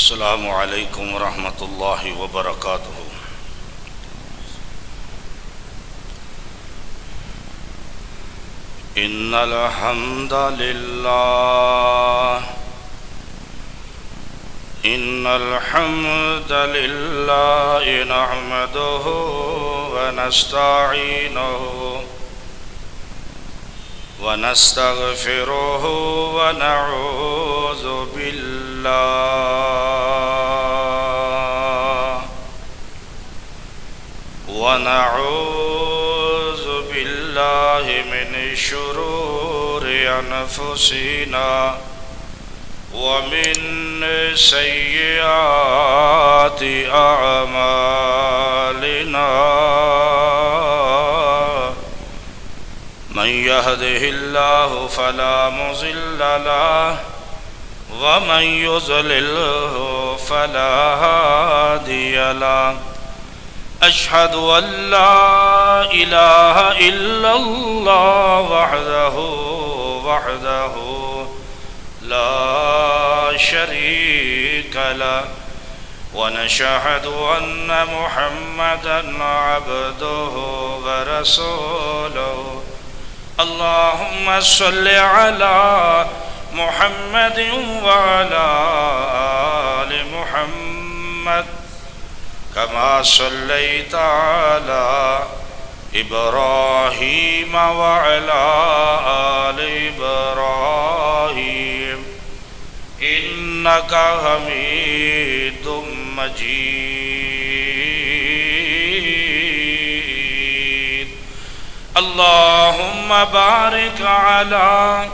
السلام علیکم ورحمۃ اللہ وبرکاتہ۔ ان الحمد للہ نحمده ونستعینه ونستغفره ونعوذ بالله من شرور انفسنا ومن سيئات اعمالنا، من يهده الله فلا مضل له ومن يضلله فلا هادي له، أشهد أن لا إله إلا الله وحده لا شريك له، ونشهد أن محمدا عبده ورسوله، اللهم صل على محمد وعلى آل محمد كما صليت على إبراهيم وعلى آل إبراهيم إنك حميد مجيد، اللهم بارك على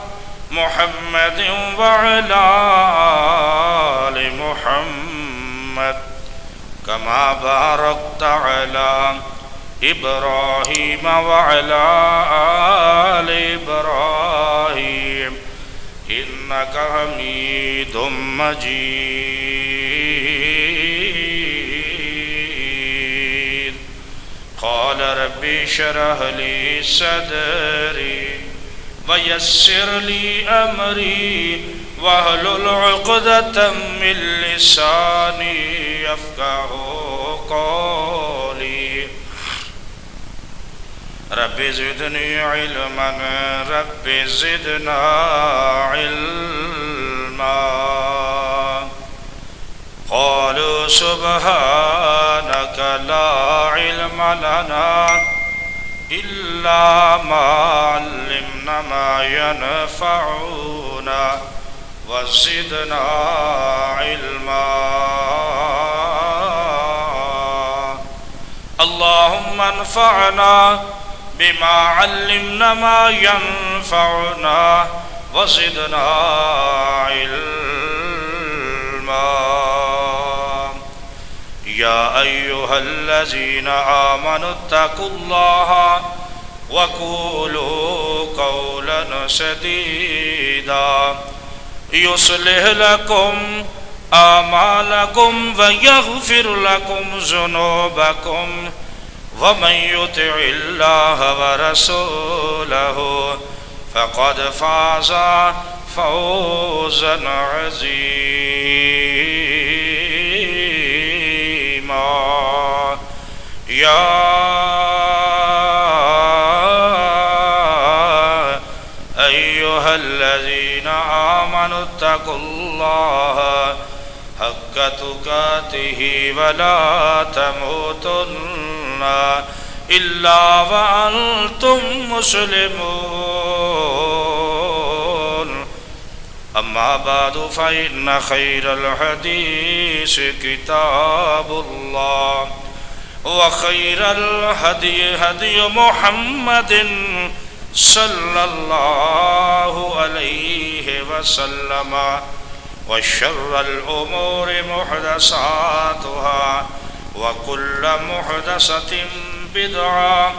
محمد وعلى آل محمد كما باركت على إبراهيم وعلى آل إبراهيم إنك حميد مجيد، قال ربي اشرح لي صدري ويسر لي أمري واحلل عقدة من لساني يفقهوا قولي، رب زدني علما رب زدنا علما، قالوا سبحانك لا علم لنا إلا ما علمنا ينفعنا وزدنا علما، اللهم انفعنا بما علمنا ما ينفعنا وزدنا علما، يا أيها الذين آمنوا اتقوا الله وقولوا قولا سديدا يصلح لكم أعمالكم ويغفر لكم ذنوبكم، ومن يطع الله ورسوله فقد فاز فوزا عظيما، يا أيها الذين آمنوا اتقوا الله حق تقاته ولا تموتن إلا وأنتم مسلمون، أما بعد فإن خير الحديث كتاب الله، وخير الهدي هدي محمد صلى الله عليه وسلم، وشر الأمور محدثاتها، وكل محدثة بدعة،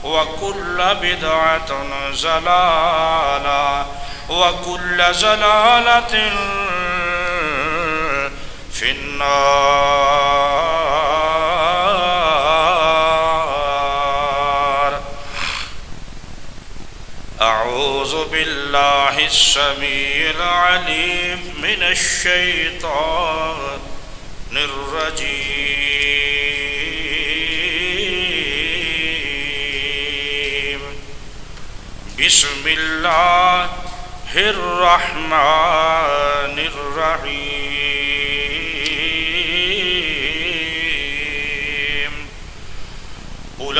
وكل بدعة ضلالة، وكل ضلالة في النار، أعوذ بالله السميع العليم من الشيطان الرجيم بسم الله الرحمن الرحيم أولئك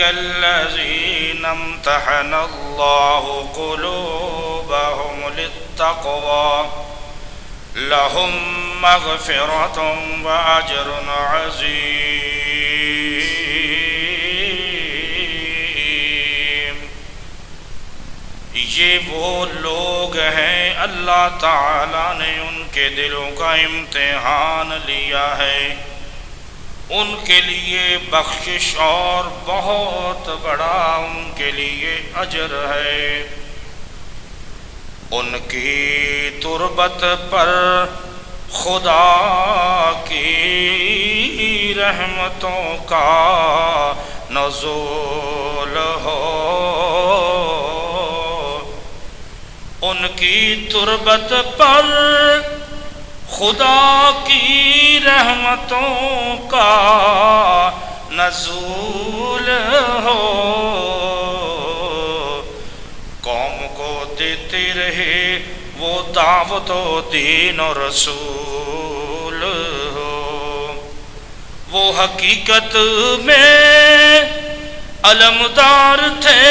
الذين امتحن الله قلوبهم للتقوى لهم مغفرة وأجر عظيم۔ یہ وہ لوگ ہیں اللہ تعالیٰ نے ان کے دلوں کا امتحان لیا ہے، ان کے لیے بخشش اور بہت بڑا ان کے لیے اجر ہے۔ ان کی تربت پر خدا کی رحمتوں کا نزول ہو، ان کی تربت پر خدا کی رحمتوں کا نزول ہو، قوم کو دیتے رہے وہ دعوت و دین و رسول ہو۔ وہ حقیقت میں علمدار تھے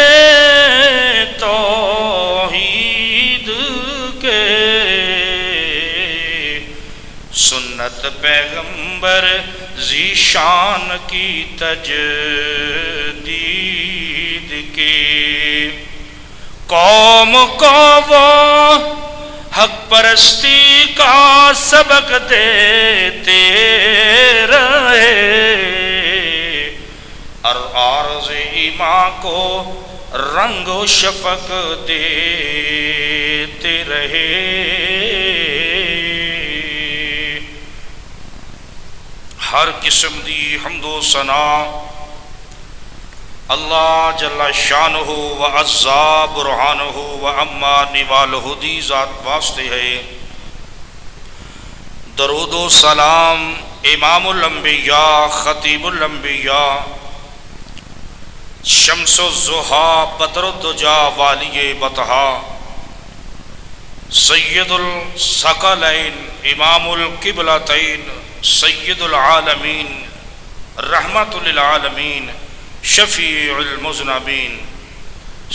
توحید کے، سنت پیغمبر ذیشان کی تجدید کی، قوم کو وہ حق پرستی کا سبق دیتے رہے، اور عارض ایمان کو رنگ و شفق دیتے رہے۔ ہر قسم دی حمد و ثنا اللہ جل شانہ و عزا برہانہ و اما نوالہ دی ذات واسطے ہے۔ درود و سلام امام الانبیاء خطیب الانبیاء شمس الضحیٰ بدر الدجا والی بطحا سید الثقلین امام القبلتین سید العالمین رحمت للعالمین شفیع المذنبین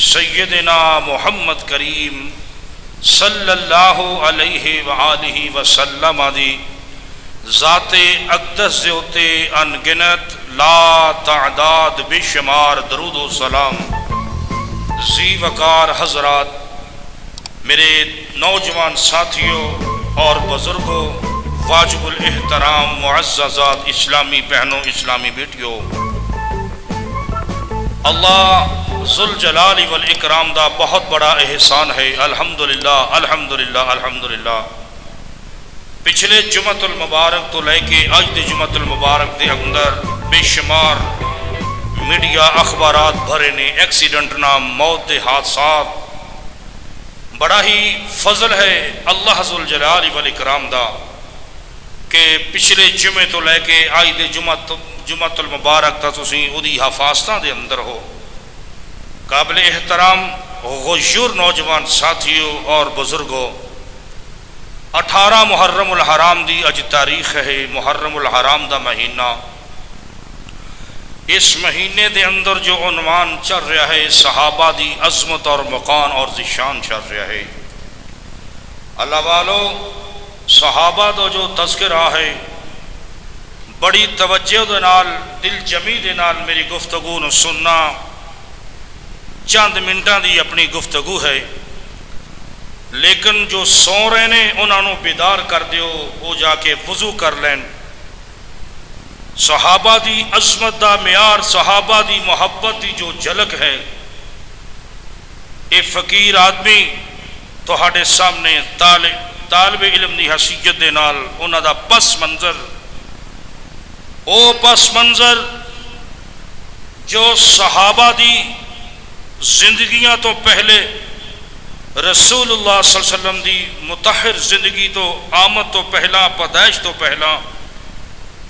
سیدنا محمد کریم صلی اللہ علیہ وآلہ وسلم دی ذات اقدس زیوتے انگنت لا تعداد بے شمار درود و سلام ذی وقار حضرات، میرے نوجوان ساتھیوں اور بزرگوں، واجب الاحترام معززات اسلامی بہنوں، اسلامی بیٹیوں، اللہ ذوالجلال والاکرام دا بہت بڑا احسان ہے۔ الحمدللہ الحمدللہ الحمدللہ۔ پچھلے جمعۃ المبارک تو لے کے اج دے جمعۃ المبارک دے اندر بے شمار میڈیا اخبارات بھرے نے ایکسیڈنٹ نہ موت دے حادثات۔ بڑا ہی فضل ہے اللہ ذوالجلال والاکرام دا کہ پچھلے جمعے تو لے کے اج دے جمعۃ المبارک تا تسی اودی حفاظتاں دے اندر ہو۔ قابل احترام غیور نوجوان ساتھیوں اور بزرگوں، 18 محرم الحرام دی اج تاریخ ہے۔ محرم الحرام دا مہینہ، اس مہینے دے اندر جو عنوان چل رہا ہے صحابہ دی عظمت اور مقام اور ذیشان چل رہا ہے۔ اللہ والو، صحابہ دا جو تذکرہ ہے بڑی توجہ دے نال دل جمی دے نال میری گفتگو نو سننا چند منٹاں دی اپنی گفتگو ہے، لیکن جو سو رہے نے انہوں نے بیدار کر دیو، وہ جا کے وضو کر لین۔ صحابہ دی عظمت دا معیار، صحابہ دی محبت دی جو جھلک ہے، اے فقیر آدمی تہاڈے سامنے طالب علم دی حیثیت دے نال انہاں دا پس منظر، او پس منظر جو صحابہ دی زندگیاں تو پہلے رسول اللہ صلی اللہ علیہ وسلم دی مطہر زندگی تو آمد تو پہلا پیدائش تو پہلا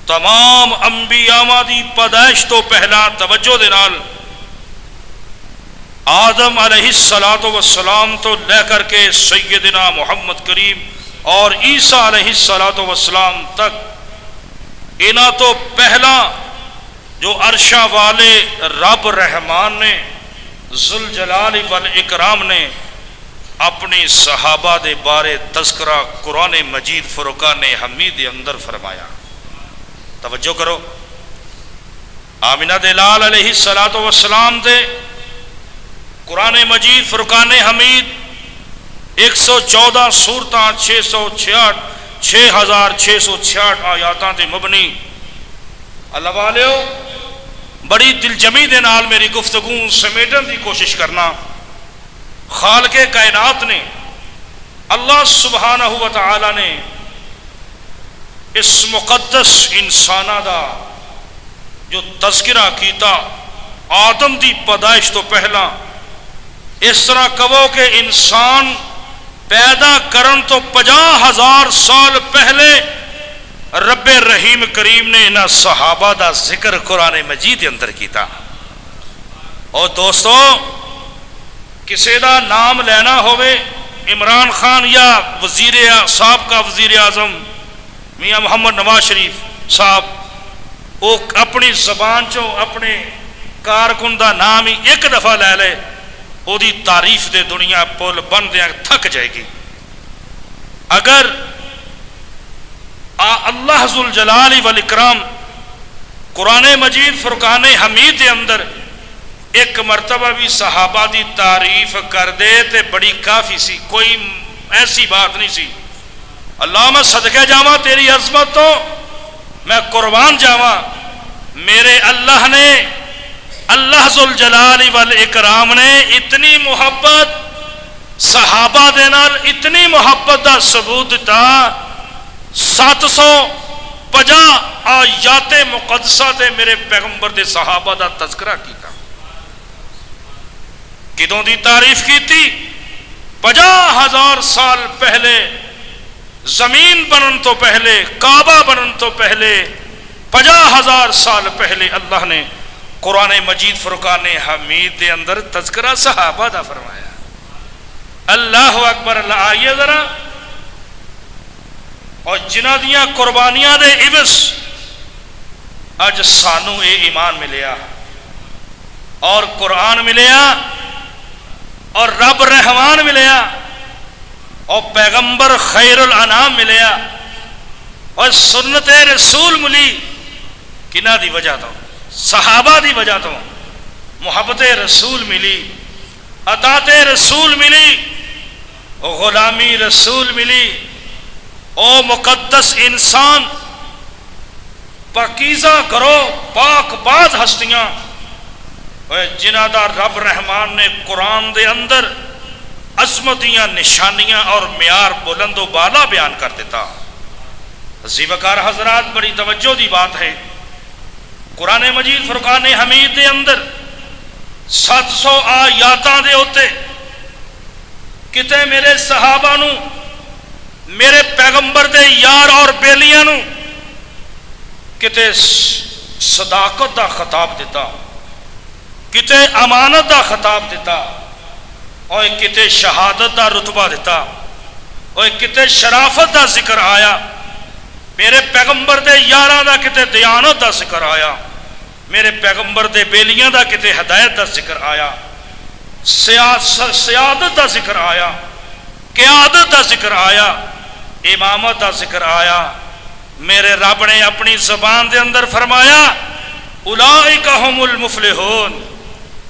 تمام انبیاء دی پیدائش تو پہلا توجہ دے نال آدم علیہ السلام تو لے کر کے سیدنا محمد کریم اور عیسیٰ علیہ السلام تک انہاں تو پہلا جو عرشہ والے رب رحمان نے ذوالجلال والاکرام نے اپنی صحابہ دے بارے تذکرہ قرآن مجید فرقان حمید دے اندر فرمایا. توجہ کرو، آمینہ دے لال علیہ السلام دے قرآن مجید فرقان حمید 114 سورتاں 6666 آیاتاں تے مبنی. اللہ والیو بڑی دل جمی دے نال میری گفتگو سمیٹن دی کوشش کرنا. خالق کائنات نے اللہ سبحانہ و تعالی نے اس مقدس انسانہ دا جو تذکرہ کیتا آدم دی پیدائش تو پہلا، اس طرح کہو کہ انسان پیدا کرن تو 50,000 سال پہلے رب رحیم کریم نے انہاں صحابہ دا ذکر قرآن مجید کے اندر کیتا. اور دوستو کسی دا نام لینا ہوئے عمران خان یا سابقہ وزیر اعظم میاں محمد نواز شریف صاحب، وہ اپنی زبان چوں اپنے کارکن دا نام ہی ایک دفعہ لے لے، وہ دی تعریف دے دنیا پل بن دیا تھک جائے گی. اگر اللہ ذوالجلال والاکرام قرآن مجید فرقان حمید دے اندر ایک مرتبہ بھی صحابہ دی تعریف کر دے تے بڑی کافی سی، کوئی ایسی بات نہیں سی. اللہ میں صدقہ جاواں تیری عظمت تو میں قربان جاواں، میرے اللہ نے، اللہ ذوالجلال والاکرام نے اتنی محبت صحابہ دے نال، اتنی محبت دا ثبوت دیتا 750 آیات مقدسہ تے میرے پیغمبر دے صحابہ دا تذکرہ کیتا. کدوں دی تعریف کی تھی؟ 50,000 سال پہلے زمین بنن تو پہلے، کعبہ بنن تو پہلے 50,000 سال پہلے اللہ نے قرآن مجید فرقان حمید دے اندر تذکرہ صحابہ دا فرمایا. اللہ اکبر. اللہ آئیے ذرا، اور جنہ دیاں قربانیاں دے عوض اج سانو اے ایمان ملیا اور قرآن ملیا اور رب رحمان ملیا اور پیغمبر خیر الانام ملیا اور سنت رسول ملی. کنہ دی وجہ تو؟ صحابہ دی وجہ تو. محبت رسول ملی، اطاعت رسول ملی، غلامی رسول ملی. او مقدس انسان، پاکیزہ کرو پاک باز ہستیاں جنہ دا رب رحمان نے قرآن دے اندر عظمتیاں نشانیاں اور معیار بلند و بالا بیان کر دیتا. زیوکار حضرات بڑی توجہ دی بات ہے، قرآن مجید فرقان حمید دے اندر 700 آیاتاں دے ہوتے کتے میرے صحابہ نو، میرے پیغمبر دے یار اور بیلیاں نو کتے صداقت دا خطاب دیتا، کتے امانت دا خطاب دیتا، اور کتے شہادت دا رتبہ دیتا، اور کتے شرافت دا ذکر آیا. میرے پیغمبر دے یاراں دا کتے دیانت دا ذکر آیا، میرے پیغمبر دے بیلیاں دا کتے ہدایت دا ذکر آیا، سیادت دا ذکر آیا، قیادت دا ذکر آیا، امامت دا ذکر آیا. میرے رب نے اپنی زبان دے اندر فرمایا اولئک هم المفلحون.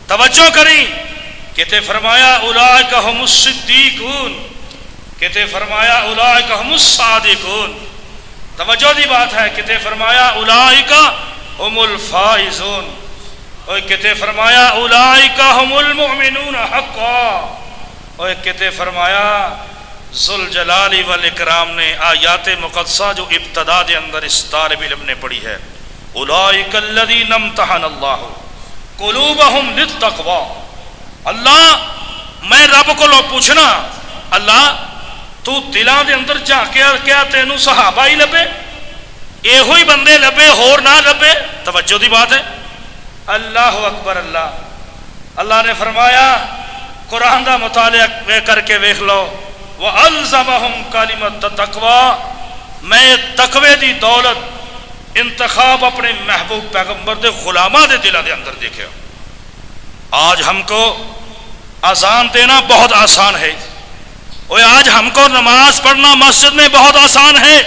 توجہ کریں، کہتے فرمایا اولئک هم الصدیقون، کہتے فرمایا اولئک هم الصادقون. توجہ دی بات ہے، کہتے فرمایا اولئک هم الفائزون، اور کہتے فرمایا اولئک هم المؤمنون حقا، اور کہتے فرمایا ذوالجلال والاکرام نے آیات مقدسہ جو ابتدا دے اندر اس طالب علم نے پڑھی ہے، اولئک الذین امتحن اللہ قلوبہم للتقوی. اللہ میں رب کو پوچھنا اللہ تو دلان دے اندر جھانکیا کیا تینوں صحابہ ہی لبے یہ ہوئی بندے لبے ہور نہ لبے؟ توجہ دی بات ہے. اللہ اکبر. اللہ نے فرمایا قرآن دا مطالعہ کر کے ویکھ لو وَأَلْزَمَهُمْ كَلِمَةَ التَّقْوَىٰ میں تقوی دی دولت انتخاب اپنے محبوب پیغمبر دے غلامہ دے دلہ دے اندر دیکھے. آج ہم کو اذان دینا بہت آسان ہے اور آج ہم کو نماز پڑھنا مسجد میں بہت آسان ہے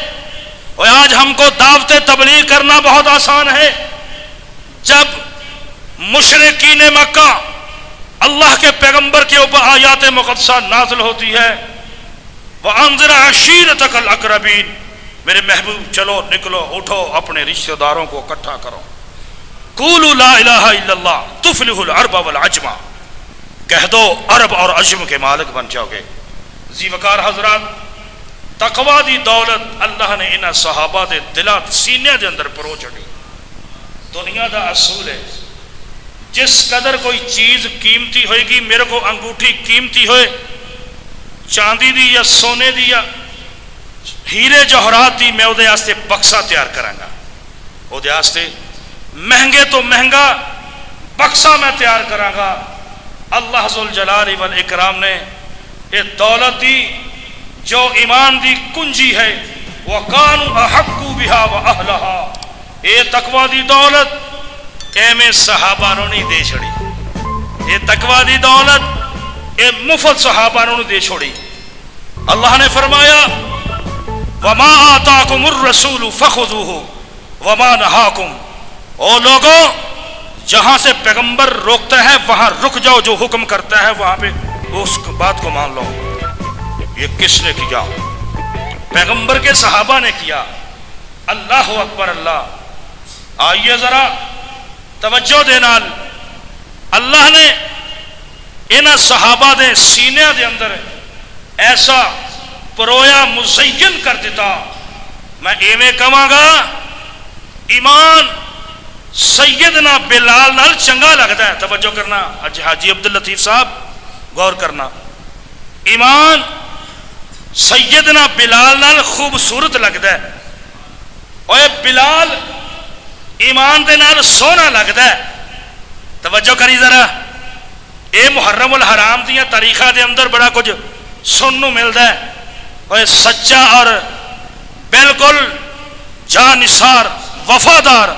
اور آج ہم کو دعوت تبلیغ کرنا بہت آسان ہے. جب مشرکین مکہ اللہ کے پیغمبر کے اوپر آیات مقدسہ نازل ہوتی ہے وَأَنذِرْ عَشِيرَتَكَ الْأَقْرَبِينَ میرے محبوب چلو نکلو اٹھو اپنے رشتہ داروں کو اکٹھا کرو. قولوا لا الہ الا اللہ تفلح العرب والعجم کہہ دو عرب اور عجم کے مالک بن جاؤ گے. ذی وقار حضرات تقوی دی دولت اللہ نے انہاں صحابہ دے دلات سینے دے اندر پرو چڑھی. دنیا دا اصول ہے جس قدر کوئی چیز قیمتی ہوئے گی میرے کو انگوٹھی قیمتی ہوئے چاندی دی یا سونے دی یا ہیرے جوہرات دی میں اودے واسطے بکسا تیار کرانگا. اودے واسطے مہنگے تو مہنگا بکسا میں تیار کرانگا. اللہ ذوالجلال والاکرام نے یہ دولت دی جو ایمان دی کنجی ہے وَقَانُوا أَحَقُّ بِهَا وَأَهْلَهَا یہ تقوی دی دولت اے میں صحابہ نو نہیں دے چھڑی. یہ تقوی دی دولت اے مفت صحابہ نو دے چھوڑی. اللہ نے فرمایا وَمَا آتَاكُمُ الرَّسُولُ فَخُذُوهُ وَمَا نَهَاكُمْ او لوگوں جہاں سے پیغمبر روکتا ہے وہاں رک جاؤ جو حکم کرتا ہے وہاں پہ اس بات کو مان لو. یہ کس نے کیا؟ پیغمبر کے صحابہ نے کیا. اللہ اکبر. آئیے ذرا توجہ دینال اللہ نے انہاں صحابہ دے سینے دے اندر ایسا پرویا مزین کر دیتا. میں ایویں کہاں گا ایمان سیدنا بلال نال چنگا لگتا ہے. توجہ کرنا حاجی عبداللطیف صاحب غور کرنا. ایمان سیدنا بلال نال خوبصورت لگتا ہے اور بلال ایمان دے نال سونا لگتا ہے. توجہ کری ذرا اے محرم الحرام دیاں تاریخاں دے اندر بڑا کچھ سننوں ملتا ہے اور سچا اور بالکل جانثار وفادار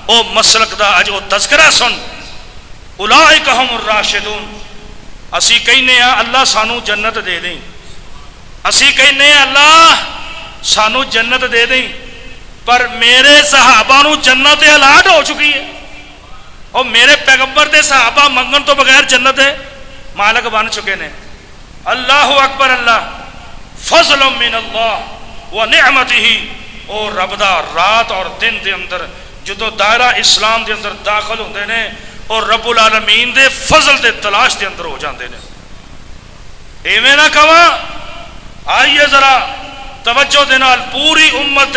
او مسلک دا اج او تذکرہ سن اولئک ہم الراشدون. اسی کہنے ہیں اللہ سانو جنت دے دیں. اسی کہنے ہیں اللہ سانو جنت دے دیں پر میرے صحابہ نو جنت الاٹ ہو چکی ہے اور میرے پیغمبر دے صحابہ منگن تو بغیر جنت مالک بن چکے نے. اللہ اکبر. فضل من اللہ و نعمتہ اور رب دا رات اور دن دے اندر جدو دائرہ اسلام دے اندر داخل ہوندے نے اور رب العالمین دے فضل دے تلاش دے اندر ہو جاندے نے. ایویں نہ کہاں. آئیے ذرا توجہ دے نال پوری امت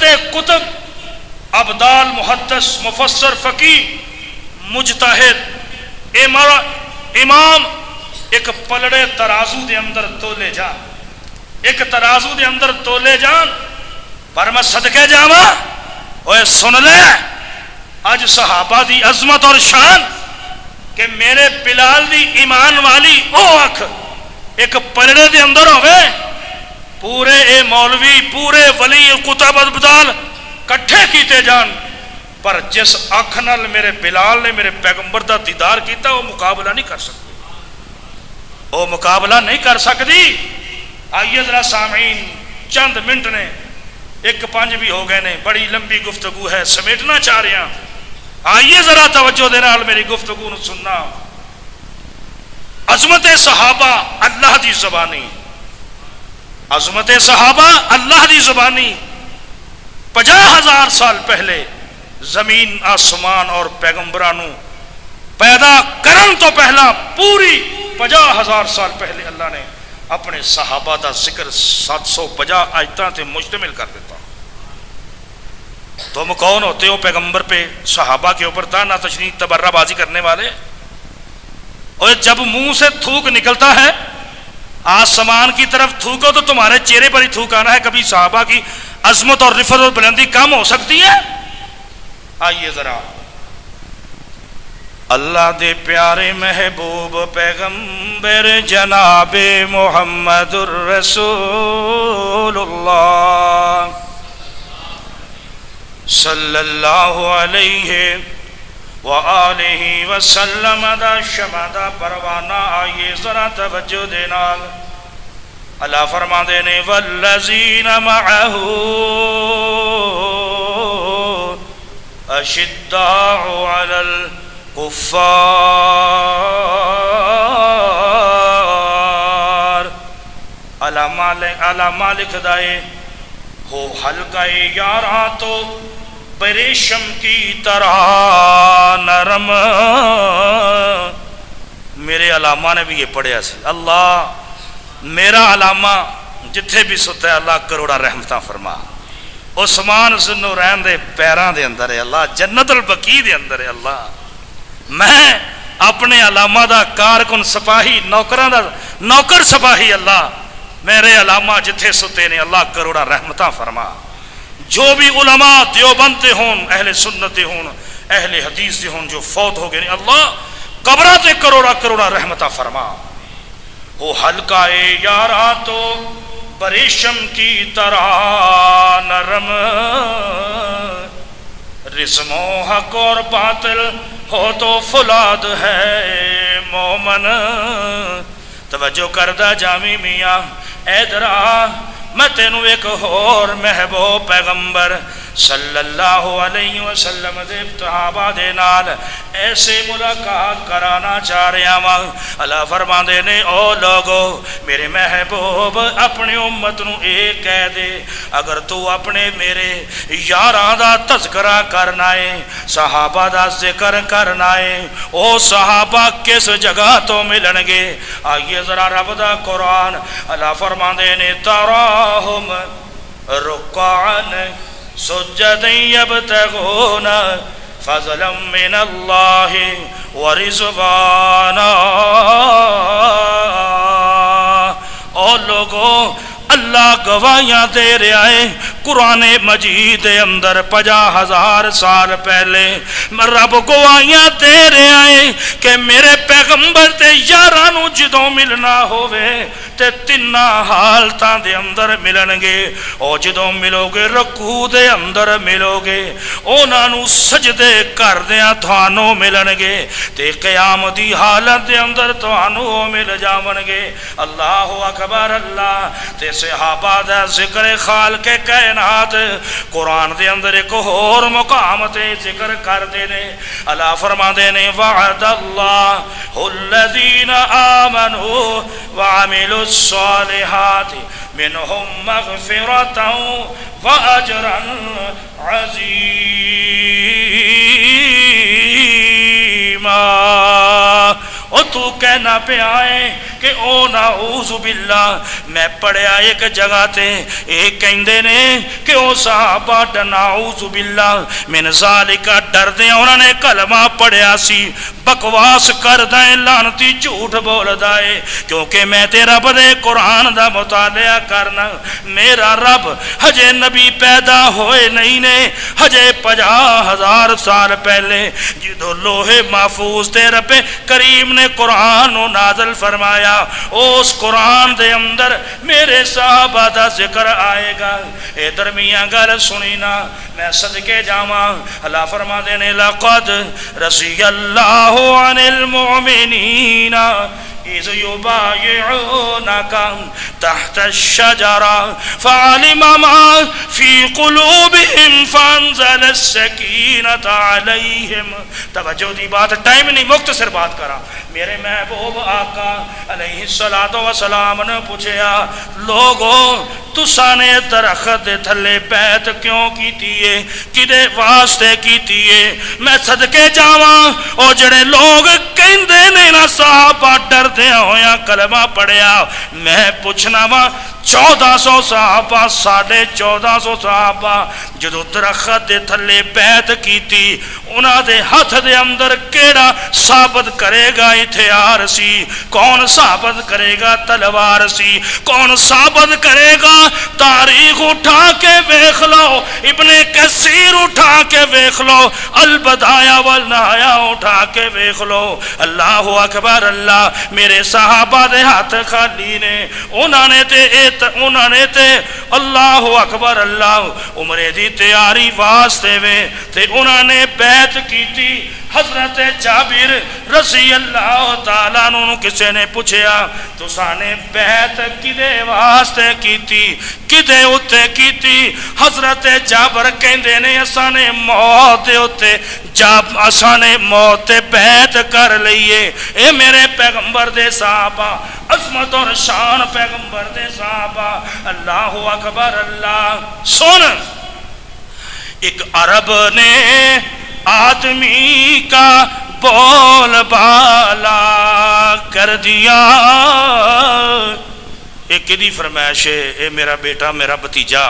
دے کتب ابدال محدث مفسر فقیہ مجتہد امام ایک پلڑے ترازو دے اندر تولے جان ایک ترازو دے اندر تولے جان پر میں صدقے جاواں اوے سن لے اج صحابہ دی عظمت اور شان کہ میرے بلال دی ایمان والی او اکھ ایک پلڑے دے اندر ہوئے پورے اے مولوی پورے ولی کتب ابدال کٹھے کیتے جان پر جس اکھ نال میرے بلال نے میرے پیغمبر دا دیدار کیتا وہ مقابلہ نہیں کر سکتی. وہ مقابلہ نہیں کر سکتی. آئیے ذرا سامعین چند منٹ نے 1:05 بھی ہو گئے نے بڑی لمبی گفتگو ہے سمیٹنا چاہ رہے ہیں. آئیے ذرا توجہ دینا میری گفتگو نو سننا. عظمت صحابہ اللہ دی زبانی عظمت صحابہ اللہ دی زبانی 50,000 سال پہلے زمین آسمان اور پیغمبرانوں پیدا کرن تو پہلا پوری 50,000 سال پہلے اللہ نے اپنے صحابہ دا ذکر 750 آیتاں تے مشتمل کر دیتا. تم کون ہوتے ہو پیغمبر پہ صحابہ کے اوپر تانا تشنیع تبرہ بازی کرنے والے؟ اور جب منہ سے تھوک نکلتا ہے آسمان کی طرف تھوکو تو تمہارے چہرے پر ہی تھوک آنا ہے. کبھی صحابہ کی عظمت اور رفعت اور بلندی کم ہو سکتی ہے؟ آئیے ذرا اللہ دے پیارے محبوب پیغمبر جناب محمد الرسول اللہ صلی اللہ علیہ وآلہ وسلم دا شمع دا پروانہ. آئیے ذرا توجہ دینا. اللہ فرما دینے والذین معہ اشداء علی الکفار. علامہ لکھ دائے ہو حلقہ یاراں تو پریشم کی طرح نرم. میرے علامہ نے بھی یہ پڑھیا سی. اللہ میرا علامہ جتھے بھی ستا ہے اللہ کروڑا رحمتاں فرما. عثمان ذوالنورین دے پیراں دے اندر ہے اللہ, جنت البقیع دے اندر ہے اللہ. میں اپنے علامہ دا کارکن سپاہی نوکراں دا نوکر سپاہی اللہ, میرے علامہ جتھے ستے نے اللہ کروڑا رحمتاں فرما. جو بھی علماء دیوبند ہون, اہل سنت ہون, اہل حدیث ہون جو فوت ہو گئے اللہ قبرات کروڑا کروڑا رحمتاں فرما. وہ حلقہ یارا تو پریشم کی طرح نرم, رسم و حق اور باطل ہو تو فولاد ہے مومن. توجہ کردہ جامی میاں ایدرا میں تینوں ایک اور محبوب پیغمبر صلی اللہ علیہ وسلم دے صحابہ دے نال ایسے ملاقات کرانا چاہ رہے ہیں. اللہ فرما دے نے او لوگو میرے محبوب اپنی امت نو ایک کہہ دے اگر تو اپنے میرے یاراں دا تذکرہ کرنا ہے, صحابہ دا ذکر کرنا ہے, او صحابہ کس جگہ تو ملن گے؟ آئیے ذرا رب دا قرآن. اللہ فرما دے نے تراہم رکعن سجداً یبتغون فضلا من اللہ ورضوانا. اور لوگوں اللہ گواہیاں دے رہا ہے قرآن مجید اندر 50,000 سال پہلے رب گواہیاں دے رہا ہے کہ میرے پیغمبر تے یارانو جدوں ملنا ہوئے تے تینا حالتاں دے اندر ملن گے. او جدوں ملو گے رکوع دے اندر ملو گے, انہاں سجدے کردیاں تھانوں ملن گے, تے قیام دی حالت دے اندر تھانوں مل جاون گے. اللہ اکبر. اللہ تے صحابہ دا ذکر خالق کائنات قرآن دے اندر ایک اور مقام تے ذکر کر دینے. اللہ فرما دینے وعد اللہ الذین آمنوا وعملوا الصالحات منہم مغفرتا واجرا عظیما. اور تو کہنا پہ آئے کہ او نعوذ باللہ میں پڑھیا ایک جگہ تے ایک کہندے نے کہ او صحابہ نعوذ باللہ من ذالک ڈر دے انہوں نے کلمہ پڑھیا سی بکواس کر دائیں لانتی جھوٹ بول دائے کیونکہ میں تے رب دے قرآن دا مطالعہ کرنا. میرا رب ہجے نبی پیدا ہوئے نہیں نے, ہجے 50,000 سال پہلے جدو لوہے محفوظ تے رب کریم نے قرآن و نازل فرمایا اس قرآن دے اندر میرے صحابہ دا ذکر آئے گا. اے درمیاں گل سنینا میں صدقے جاواں. اللہ فرما دینے لقد رضی اللہ عن المؤمنین اذ یبایعونک تحت الشجرہ فعلم ما فی قلوبہم فانزل السکینۃ علیہم. توجہ دی بات, ٹائم نہیں, مختصر بات کرا. میرے محبوب آقا علیہ السلام نے پوچھیا لوگوں تساں نے درخت دے تھلے بیعت کیوں کیتی ہے, کدے واسطے کیتی ہے؟ میں صدقے جاواں او جڑے لوگ کہندے نے نا صحابہ ڈر کردیا ہویا کلمہ پڑھیا. میں پوچھنا وا 1400 صحابہ 1450 صحابہ جدو درخت دے تھلے بیعت کیتی انہاں دے ہاتھ دے اندر کیڑا ثابت کرے گا ہتھیار سی؟ کون ثابت کرے گا تلوار سی؟ کون ثابت کرے گا؟ تاریخ اٹھا کے ویکھ لو، ابن کثیر اٹھا کے ویکھ لو، البدایہ والنہایہ اٹھا کے ویکھ لو. اللہ اکبر اللہ. میرے صحابہ دے ہاتھ خالی نے، انہاں نے تے اللہ اکبر اللہ عمرے دی تیاری واسطے وے تے انہاں نے بیعت کیتی. حضرت جابر رضی اللہ تعالیٰ عنہ کسے نے پوچھیا تساں نے بیعت کدے واسطے کیتی، کدے اتے کیتی؟ حضرت جابر کہندے نے اساں نے موت دے اتے اساں نے موت تے بیعت کر لئیے. اے میرے پیغمبر دے صحابہ، عظمت اور شان پیغمبر دے صحابہ. اللہ اکبر اللہ. سن، ایک عرب نے آدمی کا بول بالا کر دیا. ایک دی فرمائش ہے، اے میرا بیٹا میرا بھتیجا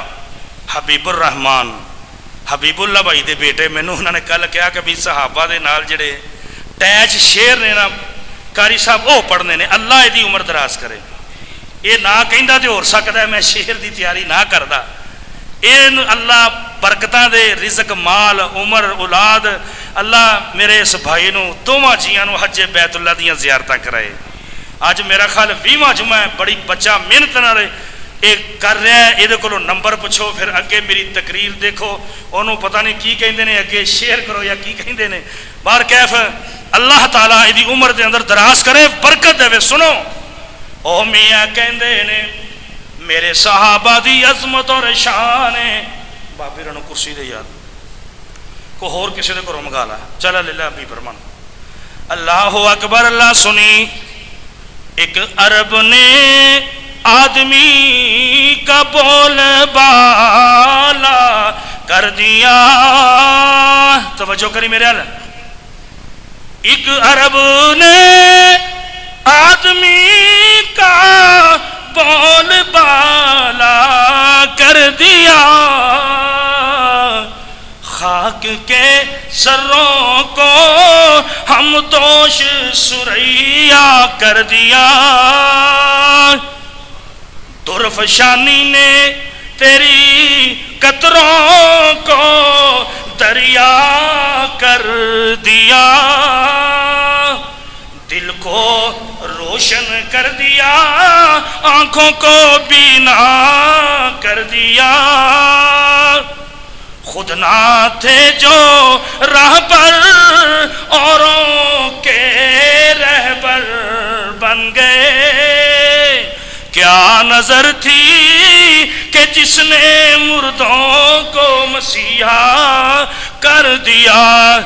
حبیب الرحمان حبیب اللہ بھائی دے بیٹے مینوں انہوں نے کل کہا کہ بھی صحابہ دے نال جڑے ٹیچ شیر نے نا قاری صاحب وہ پڑھنے نے، اللہ دی عمر دراز کرے. یہ نہ کہندا تے ہو سکتا ہے میں شیر دی تیاری نہ کردا. این اللہ برکتاں دے، رزق مال عمر اولاد اللہ میرے اس بھائی نو دوواں جیاں نو حج بیت اللہ دیاں زیارتاں کرائے. اج میرا خیال 20واں جمعہ ہے، بڑی بچہ محنت نال ایک کر رہا ہے. یہ کو نمبر پوچھو، پھر اگے میری تقریر دیکھو، انہوں پتہ نہیں کی کہندے نے، اگے شیئر کرو یا کی کہندے نے. بار کیف اللہ تعالیٰ یہ عمر دے اندر دراز کرے، برکت دے. سنو، او میاں کہندے نے میرے صحابہ دی عظمت اور شان ہے. بابی رنو کرسی دے یار کو ہور کسی دے کو منگا لا چلا لے لا بھی فرمان. اللہ اکبر اللہ. سنی، ایک عرب نے آدمی کا بول بالا کر دیا. توجہ کری میرے حال. ایک عرب نے آدمی کا بول بالا کر دیا. خاک کے سروں کو ہم دوش سریا کر دیا. درفشانی نے تیری قطروں کو دریا کر دیا. دل کو روشن کر دیا، آنکھوں کو بینا کر دیا. خود نہ تھے جو راہ پر اوروں کے رہبر بن گئے. کیا نظر تھی کہ جس نے مردوں کو مسیحا کر دیا.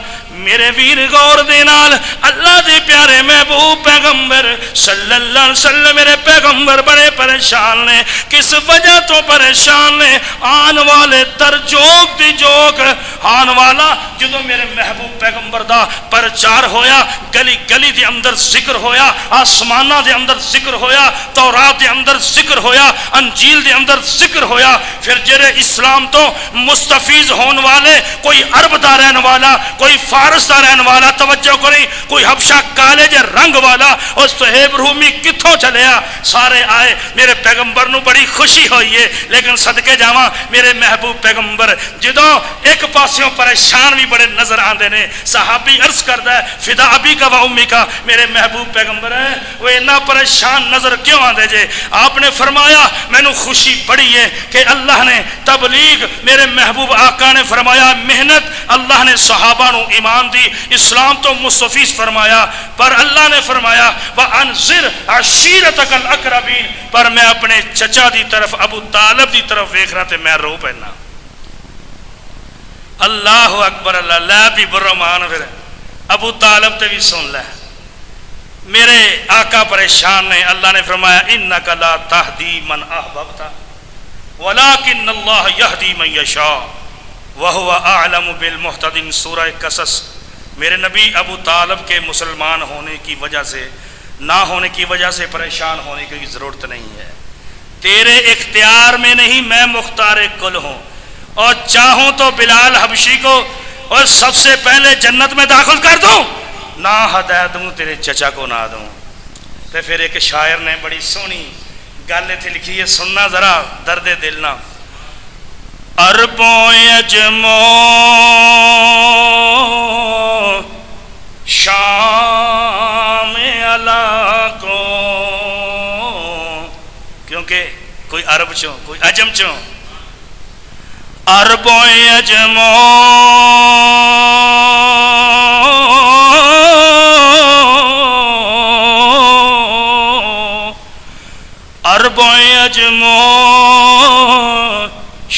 میرے ویر غور دے نال اللہ دے پیارے محبوب پیغمبر صلی اللہ علیہ وسلم میرے پیغمبر بڑے پریشان نے. کس وجہ تو پریشان نے؟ آن والے در جوک دی جوک آن والا جدو میرے محبوب پیغمبر دا پرچار ہویا، گلی گلی دے اندر ذکر ہویا، آسمانہ دے اندر ذکر ہویا، تورات دے اندر ذکر ہویا، انجیل دے اندر ذکر ہویا. پھر جڑے اسلام تو مستفیض ہون والے، کوئی عرب دا رہن والا، کوئی فارس دا رہن والا، توجہ کریں، کوئی حبشہ کالج رنگ والا، اور صہیب رومی کتھوں چلیا، سارے آئے. میرے پیغمبر نو بڑی خوشی ہوئی ہے. لیکن صدقے جاواں میرے محبوب پیغمبر جدوں ایک پاسیوں پریشان بھی بڑے نظر آندے نے. صحابی عرض کردا ہے فدا ابی کا و امی کا، میرے محبوب پیغمبر ہے وہ اتنا پریشان نظر کیوں آندے جے؟ آپ نے فرمایا مینوں خوشی بڑی ہے کہ اللہ نے تبلیغ، میرے محبوب آقا نے فرمایا محنت، اللہ نے صحابہ نو ایمان دی، اسلام تو مستفیض فرمایا، پر اللہ نے فرمایا وَأَنذِرْ عَشِيرَتَكَ الْأَقْرَبِينَ. پر میں اپنے چچا دی طرف ابو طالب دی طرف ویکھ رہا تے میں رو پینا. اللہ اکبر اللہ. لا بھی برمان پھر ابو طالب تے بھی سن لے. میرے آقا پریشان نے. اللہ نے فرمایا اِنَّكَ لَا تَهْدِي مَنْ أَحْبَبْتَ وَلَكِنَّ اللَّهَ يَهْدِي مَنْ يَشَاءُ وَهُوَ أَعْلَمُ بِالْمُهْتَدِينَ. سورہ قصص. میرے نبی ابو طالب کے مسلمان ہونے کی وجہ سے نہ ہونے کی وجہ سے پریشان ہونے کی ضرورت نہیں ہے. تیرے اختیار میں نہیں، میں مختار کل ہوں، اور چاہوں تو بلال حبشی کو اور سب سے پہلے جنت میں داخل کر دوں، نہ ہدایت دوں تیرے چچا کو نہ دوں. تو پھر ایک شاعر نے بڑی سونی گل اتنے لکھی ہے، سننا ذرا درد دل نہ. عربوں اجموں شام علاقوں، کیونکہ کوئی عرب چوں کوئی عجم چوں. عربوں اجموں عربوں اجموں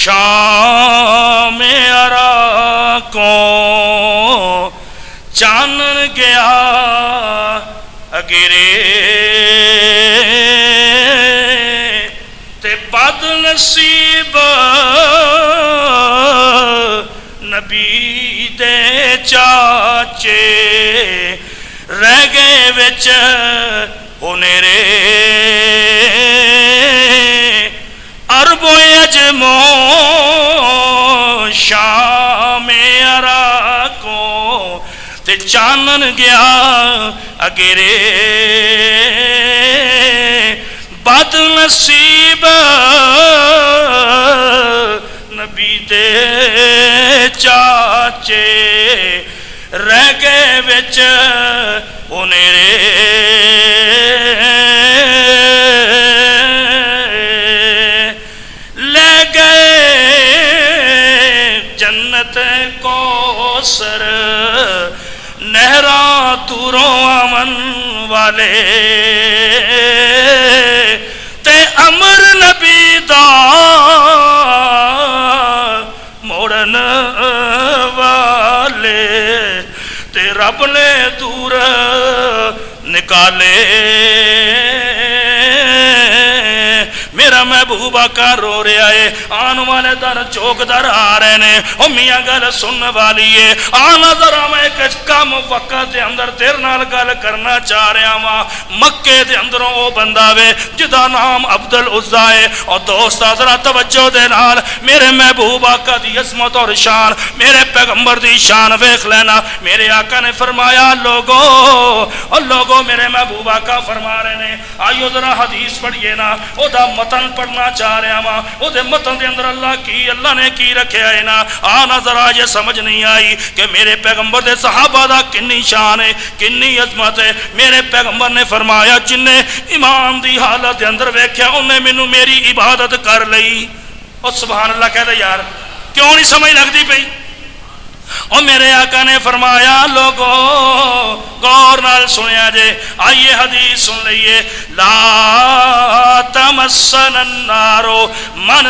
شام عراقوں، چانن گیا اگرے تے بد نصیب نبی دے چاچے رہ گئے وچ ہونیرے. عربوں اجموں شام عراقوں تے چانن گیا اگرے بد نصیب نبی دے چاچے رہ گئے وچ ہونیرے. لے گئے جنت کوثر نہراں توروں امن والے، تے امر نبی دا موڑن والے، تے رب نے دور نکالے. میرا محبوب آقا رو رہا ہے، آن والے در چوک در آ رہے نے. او میاں گل سن والی ہے، آنا ذرا میں ایک کم وقت دے اندر تیر نال گل کرنا چاہ رہا ہاں. مکے دے اندروں او بندہ وے جدا نام عبد العزا ہے. اور دوست ذرا توجہ دے نال میرے محبوب آقا دی عظمت اور شان، میرے پیغمبر دی شان ویکھ لینا. میرے آقا نے فرمایا لوگو، اور لوگو میرے محبوب آقا فرما رہے نے، آئیو ذرا حدیث پڑھیے نا. او دا متن پڑھنا چاہ رہا ہاں. او دے متن دے اندر اللہ نے کی رکھیا ہے نا. آنا ذرا یہ سمجھ نہیں آئی کہ میرے پیغمبر دے صحابہ دا کنی شان ہے، کنی عظمت ہے. میرے پیغمبر نے فرمایا جن نے ایمان دی حالت دے اندر ویکھیا انہیں مینوں میری عبادت کر لئی. اور سبحان اللہ کہہ دے یار، کیوں نہیں سمجھ لگتی پئی؟ اور میرے آقا نے فرمایا لوگو غور نال سنیا جے، آئیے حدیث سن لئیے. لا تمسن النار من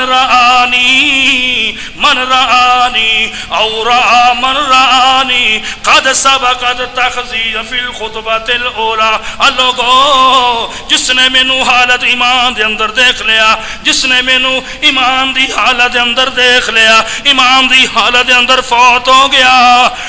رآنی او رآ من رآنی قد سبقت تخزی فی الخطبت الاولا. لوگو جس نے مینو حالت ایمان دے اندر دیکھ لیا، جس نے مینو ایمان دی حالت دے اندر دیکھ لیا، ایمان دی حالت دے اندر فوت ہو گیا.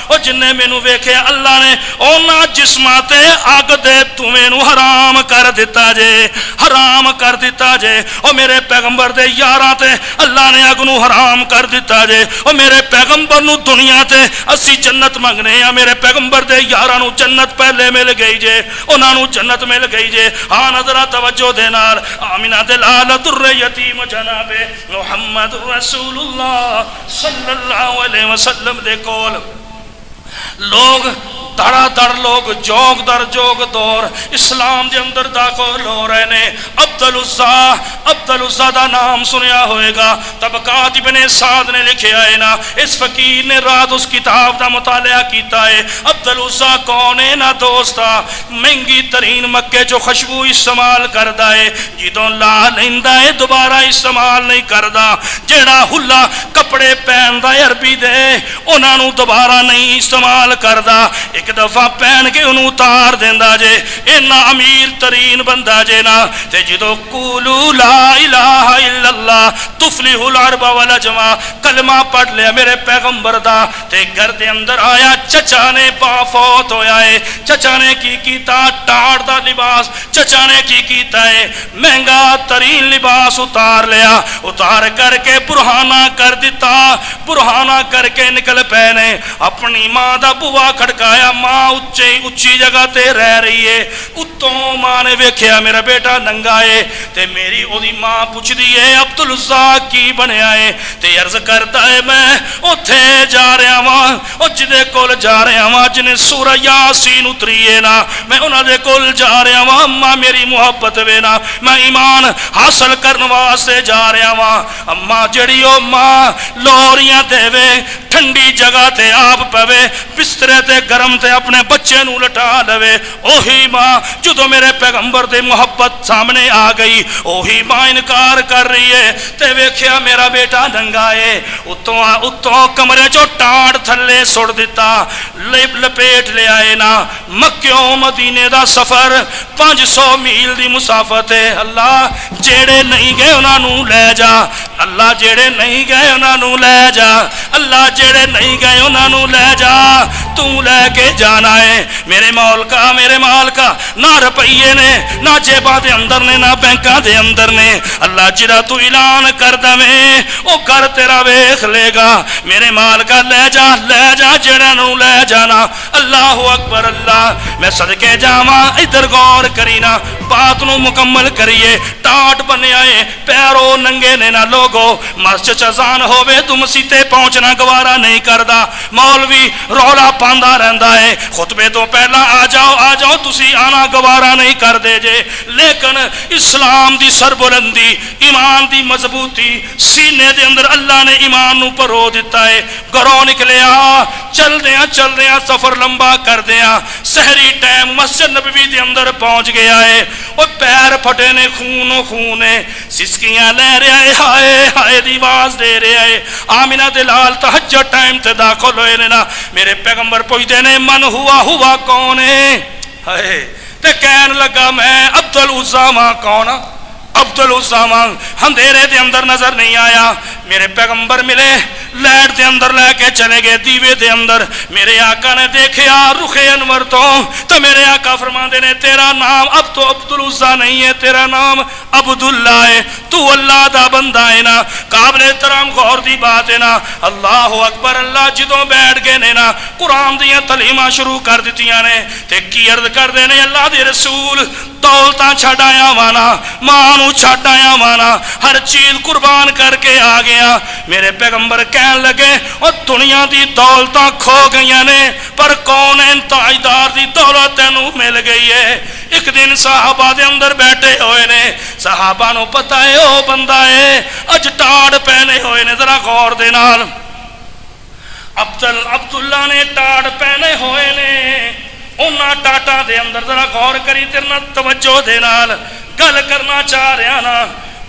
اور جن نے مینو ویکھے اللہ نے اونا جسماتے اگ دے تمہیں نو حرام کر دیتا جے، حرام کر دیتا جے. اور میرے پیغمبر دے یاراں تے اللہ نے اگ نو حرام کر دیتا جے. اور میرے پیغمبر نو دنیا تے اسی جنت منگنے ہیں، میرے پیغمبر دے یاراں نو جنت پہلے مل گئی جے، انہاں نو جنت مل گئی جے. ہاں نظرہ توجہ دے نال آمینہ دلال در یتیم جناب محمد رسول اللہ صلی اللہ علیہ وسلم دے کول لوگ دڑا دڑ لوگ جوگ در جوگ دور اسلام دے اندر داخل ہو رہے نے. عبد العزا دا نام سنیا ہوئے گا. طبقات ابن سعد نے لکھیا ہے نا، اس فقیر نے رات اس کتاب دا مطالعہ کیتا ہے. عبد العزا کون ہے نا دوستا؟ مہنگی ترین مکے جو خوشبو استعمال کردا ہے، جدوں لا لیندا ہے دوبارہ استعمال نہیں کردا. جیڑا ہلا کپڑے پہندا عربی دے انہاں نو دوبارہ نہیں استعمال کردا. ایک ایک دفعہ پہن کے انہوں اتار دیندہ جے، اینا امیر ترین بندہ جے نا، تے جدو قولو لا الہ الا اللہ تفلح العرب والعجم کلمہ پڑھ لیا میرے پیغمبر دا، تے گھر دے اندر آیا، چچا نے فوت ہویا ہے، چچا نے کی کیتا ٹاڑ دا لباس، چچا نے کی کیتا ہے مہنگا ترین لباس اتار لیا، اتار کر کے برہانہ کر دیتا، برہانہ کر کے نکل پہنے اپنی ماں دا بوا کھڑکایا، ماں اچھی جگہ تے رہ رہی ہے، اتوں ماں نے ویکھیا میرا بیٹا ننگا ہے، تے میری او دی ماں پوچھ دی ہے عبدالعزا کی بنیا ہے، تے عرض کرتا ہے میں اتھے جا رہا ہاں، او جدے کول جا رہا ہاں جنہیں سورہ یاسین اتری ہے نا، میں انہاں دے کول جا رہا ہاں، اماں میری محبت وے نا، میں ایمان حاصل کرنے واسطے جا رہا ہاں، اماں جڑی او ماں لوریاں دے وے ٹھنڈی جگہ تے آپ پوے بسترے تے گرم تے اپنے بچے نو لٹا لوے، اوہی ماں جدو میرے پیغمبر دے محبت سامنے آ گئی، اوہی ماں انکار کر رہی ہے، تے ویکھیا میرا بیٹا ننگا ہے، اتوں کمرے چو ٹاڑ تھلے سڑ دیتا، لپیٹ لے آئے نا، مکیوں مدینے دا سفر 500 میل دی مسافت ہے، اللہ جیڑے نہیں گئے انہاں نو لے جا، اللہ جیڑے نہیں گئے انہاں نو لے جا، اللہ جیڑے نہیں گئے انہاں نو لے جا، تو لے کے جانا ہے میرے مولکا میرے مالکا، نہ روپیے نے نہ جیباں دے اندر نے نہ بینکاں دے اندر نے، اللہ جڑا تو اعلان کر دے او گھر تیرا ویکھ لے گا، میرے مالکا لے جا جڑا نو لے جانا، اللہ اکبر اللہ، میں صدقے جاواں ادھر غور کرینا، بات نو مکمل کریے، ٹاٹ بنے آئے پیرو ننگے نے نہ لوگو، مسجد اذان ہووے تو مسیتے پہنچنا گوارا نہیں کردا، مولوی رولا پاندا رہندا ہے، خطبے تو پہلا آ جاؤ تسی آنا گوارا نہیں کر دے جے، لیکن اسلام دی سربلندی ایمان دی مضبوطی سینے دے اندر اللہ نے ایمان نو پرو دیتا ہے، گھروں نکلیا چل دیاں سفر لمبا کر دیاں، سحری ٹائم مسجد نبوی دے اندر پہنچ گیا ہے، وہ پیر پھٹے نے خون ہے، سسکیاں لے رہا ہے، ہائے ہائے دی آواز دے رہا ہے، آمینہ دلال تہجد ٹائم تے داخل ہوئے نے نا، میرے پیغمبر پوچھتے نے من ہوا کون ہے، ہائے تے کہن لگا میں عبدالعزا ماں کون، عبدالعزا ماں اندھیرے دے اندر نظر نہیں آیا، میرے پیغمبر ملے لائٹ دے اندر لے کے چلے گئے دیوے دے اندر، میرے آقا نے دیکھیا رخ انور تو میرے آقا فرماندے نے تیرا نام اب تو عبدالعزا نہیں ہے، تیرا نام عبداللہ ہے، تو اللہ دا بندہ ہے نا، قابل احترام غور دی بات ہے نا، اللہ اکبر اللہ، جدوں بیٹھ گئے نے نا قرآن دیاں تعلیماں شروع کر دیتیاں نے، تے کی عرض کر دے نے اللہ دے رسول دولتاں چھڈ آیا وانا، ماں نو چھڈ آیا وانا، ہر چیز قربان کر کے آ گیا، میرے پیغمبر کہن لگے اور دنیا دی دولتاں کھو گئیاں نے پر کون تاجدار دی دولت تینوں مل گئی ہے، ایک دن صحابہ دے اندر بیٹھے ہوئے نے، صحابہ نو پتہ ہے او بندہ ہے، اج ٹاڑ پہنے ہوئے نے، ذرا غور دے نال عبداللہ نے ٹاڑ پہنے ہوئے نے، انہاں ٹاٹا دے اندر ذرا غور کری تیرنا توجہ دے نال گل کرنا چاہ رہا نا،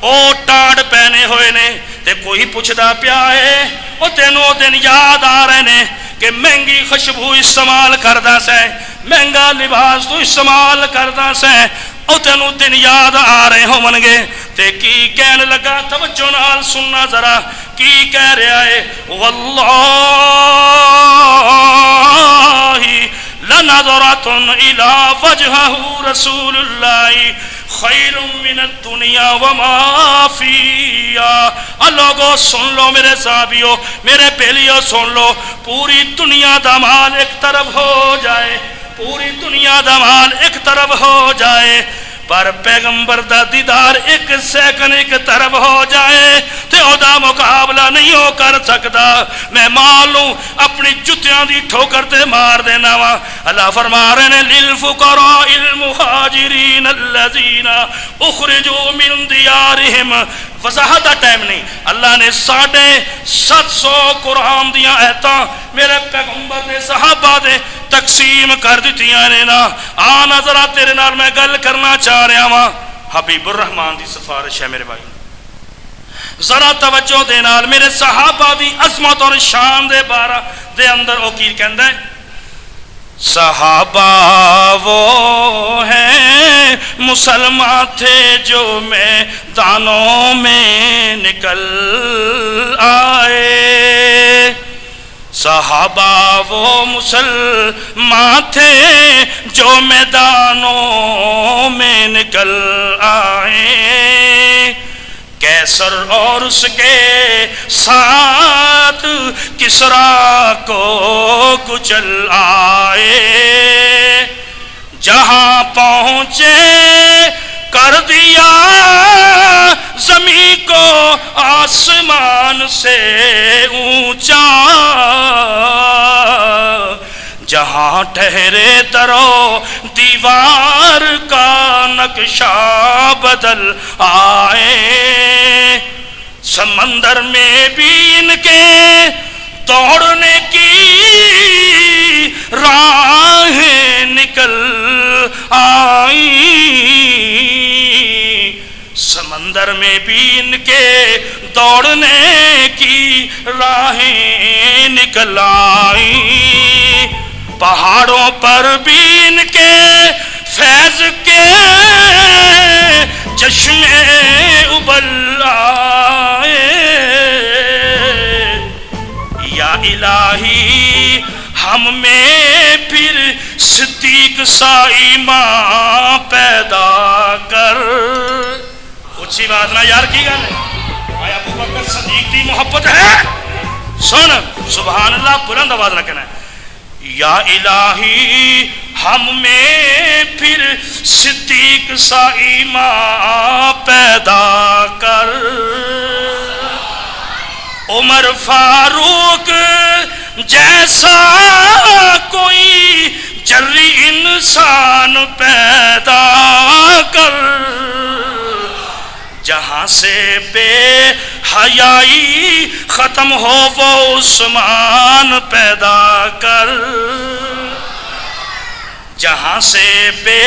او ٹاڑ پہنے ہوئے نے، تے کوئی پوچھدا پیا ہے او تینوں دن یاد آ رہے نے کہ مہنگی خوشبو استعمال کردا سے، مہنگا لباس تو استعمال کردا سے، او تینوں دن یاد آ رہے ہو من گے، تے کی کہنے لگا توجہ نال سننا ذرا کی کہہ رہا ہے، واللہ لنظرۃ الی وجہہ رسول اللہ خیر من الدنیا وما فیہا، لوگو سن لو میرے صحابیو میرے بیلیو سن لو، پوری دنیا دا مال ایک طرف ہو جائے، پوری دنیا دا مال ایک طرف ہو جائے، پر پیغمبر دا دیدار ایک سیکنڈ ایک طرف ہو جائے تے او دا مقابلہ نہیں ہو کر سکتا، میں مالوں اپنی جتیاں دی ٹھوکر تے مار دینا وا، اللہ فرما رہے ہیں للفقراء المہاجرین الذین اخرجوا من دیارہم، وضاحت کا ٹائم نہیں، اللہ نے 750 قرآن دیاں آیتاں میرے پیغمبر نے صحابہ دے تقسیم کر دیتیاں نے نا، آنا ذرا تیرے نال میں گل کرنا چاہ رہا ہاں، حبیب الرحمان دی سفارش ہے میرے بھائی، ذرا توجہ دے نال میرے صحابہ دی عظمت اور شان دے بارہ دے اندر او کی کہندا ہے، صحابہ وہ ہیں مسلمان تھے جو میدانوں میں نکل آئے، صحابہ وہ مسلمان تھے جو میدانوں میں نکل آئے، کیسر اور اس کے ساتھ کسریٰ کو کچل آئے، جہاں پہنچے کر دیا زمین کو آسمان سے اونچا، جہاں ٹھہرے درو دیوار کا نقشہ بدل آئے، سمندر میں بھی ان کے دوڑنے کی راہیں نکل آئیں، سمندر میں بھی ان کے دوڑنے کی راہیں نکل آئیں، پہاڑوں پر بھی ان کے فیض کے چشمے ابل آئے، یا الہی ہم میں پھر صدیق سا ایمان پیدا کر۔ اچھی بات نہ یار کی گل ہے، آیا ابو بکر صدیق دی محبت ہے؟ سن سبحان اللہ، بلند آواز نہ کہنا ہے، یا الہی ہم میں پھر صدیق سا ایمان پیدا کر، عمر فاروق جیسا کوئی جری انسان پیدا کر، جہاں سے بے حیائی ختم ہو وہ عثمان پیدا کر، جہاں سے بے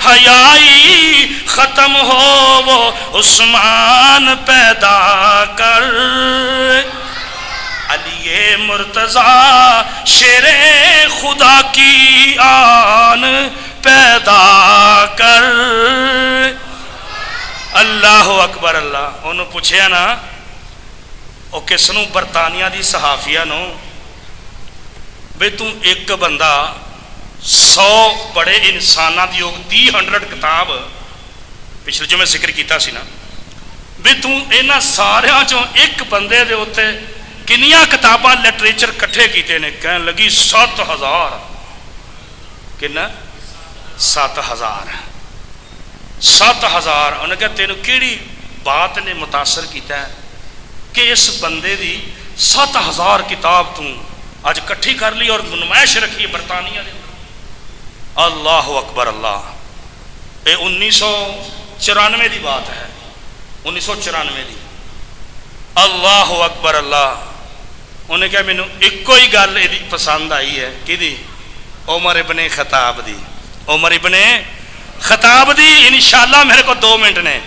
حیائی ختم ہو وہ عثمان پیدا کر، علی مرتضیٰ شیر خدا کی آن پیدا کر۔ اللہ اکبر اللہ۔ انہوں پوچھیا نا او کس نو؟ برطانیہ دی صحافیہ نو، بے تم ایک بندہ 100 بڑے انسانہ دی 300 کتاب پچھلے جو میں ذکر کیتا سی نا، بے تم اینا ساریاں جو ایک بندے دے ہوتے کنیاں کتاباں لٹریچر کٹھے کیتے نے؟ کہنے لگی 7000۔ کنا؟ 7000۔ 7000۔ انہوں نے کہا تینوں کیڑی بات نے متاثر کیتا ہے کہ اس بندے دی 7000 کتاب تم آج کٹھی کر لی اور نمائش رکھی ہے برطانیہ نے؟ اللہ اکبر اللہ۔ یہ 1994 دی بات ہے، 1994 دی۔ اللہ اکبر اللہ۔ انہیں کہا میں نے ایک کوئی گل یہ پسند آئی ہے کہ دی؟ عمر ابن خطاب دی۔ عمر ابن خطاب دی۔ انشاءاللہ میرے کو 2 منٹ نے